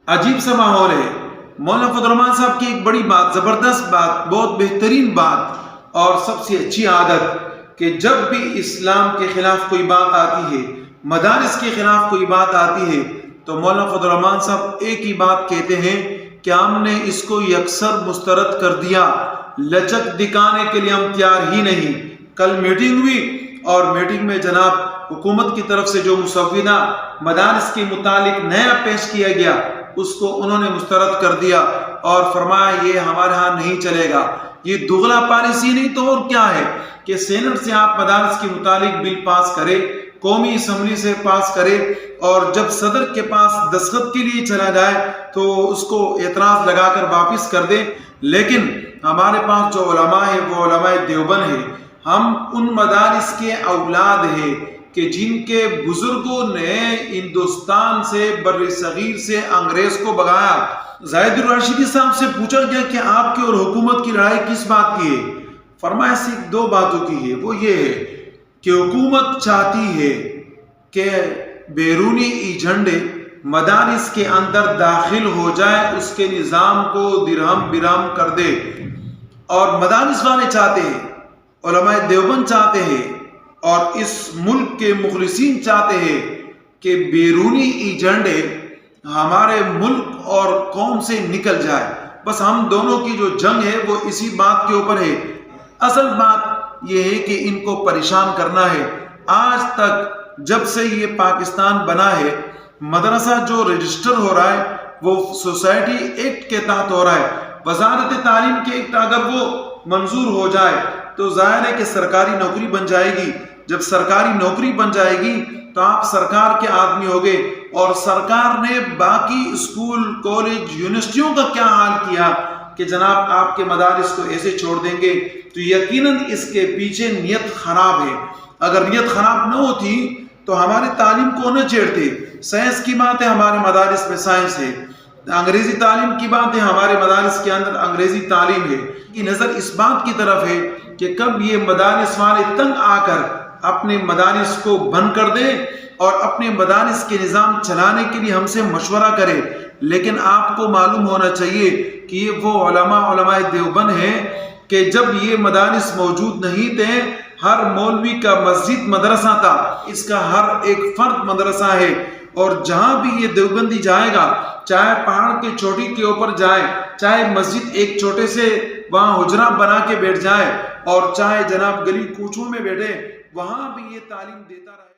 عجیب سا ماحول ہے۔ مولانا فضل الرحمان صاحب کی ایک بڑی بات، زبردست بات، بہت بہترین بات اور سب سے اچھی عادت کہ جب بھی اسلام کے خلاف کوئی بات آتی ہے، مدارس کے خلاف کوئی بات آتی ہے، تو مولانا فضل الرحمان صاحب ایک ہی بات کہتے ہیں کہ ہم نے اس کو یکسر مسترد کر دیا، لچک دکھانے کے لیے ہم تیار ہی نہیں۔ کل میٹنگ ہوئی اور میٹنگ میں جناب حکومت کی طرف سے جو مسودہ مدارس کے متعلق نیا پیش کیا گیا، اس کو انہوں نے مسترد کر دیا اور فرمایا یہ ہمارے ہاں نہیں چلے گا۔ یہ دغلا پالیسی نہیں تو اور کیا ہے کہ سینٹ سے آپ مدارس کے متعلق بل پاس کرے، قومی اسمبلی سے پاس کرے، اور جب صدر کے پاس دستخط کے لیے چلا جائے تو اس کو اعتراض لگا کر واپس کر دے۔ لیکن ہمارے پاس جو علماء ہیں وہ علماء دیوبند ہیں، ہم ان مدارس کے اولاد ہیں کہ جن کے بزرگوں نے ہندوستان سے، بر صغیر سے انگریز کو بھگایا۔ زاہد الراشدی صاحب سے پوچھا گیا کہ آپ کی اور حکومت کی لڑائی کس بات کی ہے؟ فرمایا صرف دو باتوں کی ہے، وہ یہ ہے کہ حکومت چاہتی ہے کہ بیرونی ایجنڈے مدارس کے اندر داخل ہو جائے، اس کے نظام کو درہم برہم کر دے، اور مدارس والے چاہتے ہیں، علماء دیوبند چاہتے ہیں، اور اس ملک کے مخلصین چاہتے ہیں کہ بیرونی ایجنڈے ہمارے ملک اور قوم سے نکل جائے۔ بس ہم دونوں کی جو جنگ ہے وہ اسی بات کے اوپر ہے۔ اصل بات یہ ہے کہ ان کو پریشان کرنا ہے۔ آج تک جب سے یہ پاکستان بنا ہے، مدرسہ جو رجسٹر ہو رہا ہے وہ سوسائٹی ایکٹ کے تحت ہو رہا ہے۔ وزارت تعلیم کے ایکٹ اگر وہ منظور ہو جائے تو ظاہر ہے کہ سرکاری نوکری بن جائے گی۔ جب سرکاری نوکری بن جائے گی تو آپ سرکار کے آدمی ہوگے، اور سرکار نے باقی اسکول، کالج، یونیورسٹیوں کا کیا حال کیا کہ جناب آپ کے مدارس کو ایسے چھوڑ دیں گے، تو یقیناً اس کے پیچھے نیت خراب ہے۔ اگر نیت خراب نہ ہوتی تو ہماری تعلیم کو نہ چھیڑتے۔ سائنس کی بات ہے، ہمارے مدارس میں سائنس ہے، انگریزی تعلیم کی بات ہے، ہمارے مدارس کے اندر انگریزی تعلیم ہے۔ کی نظر اس بات کی طرف ہے کہ کب یہ مدارس والے تنگ آ کر اپنے مدارس کو بند کر دے اور اپنے مدارس کے نظام چلانے کے لیے ہم سے مشورہ کرے۔ لیکن آپ کو معلوم ہونا چاہیے کہ یہ وہ علماء دیوبند ہیں کہ جب یہ مدارس موجود نہیں تھے، ہر مولوی کا مسجد مدرسہ تھا، اس کا ہر ایک فرد مدرسہ ہے، اور جہاں بھی یہ دیوبندی جائے گا، چاہے پہاڑ کی چوٹی کے اوپر جائے، چاہے مسجد ایک چھوٹے سے وہاں حجرہ بنا کے بیٹھ جائے، اور چاہے جناب گلی کوچوں میں بیٹھے، وہاں بھی یہ تعلیم دیتا رہے۔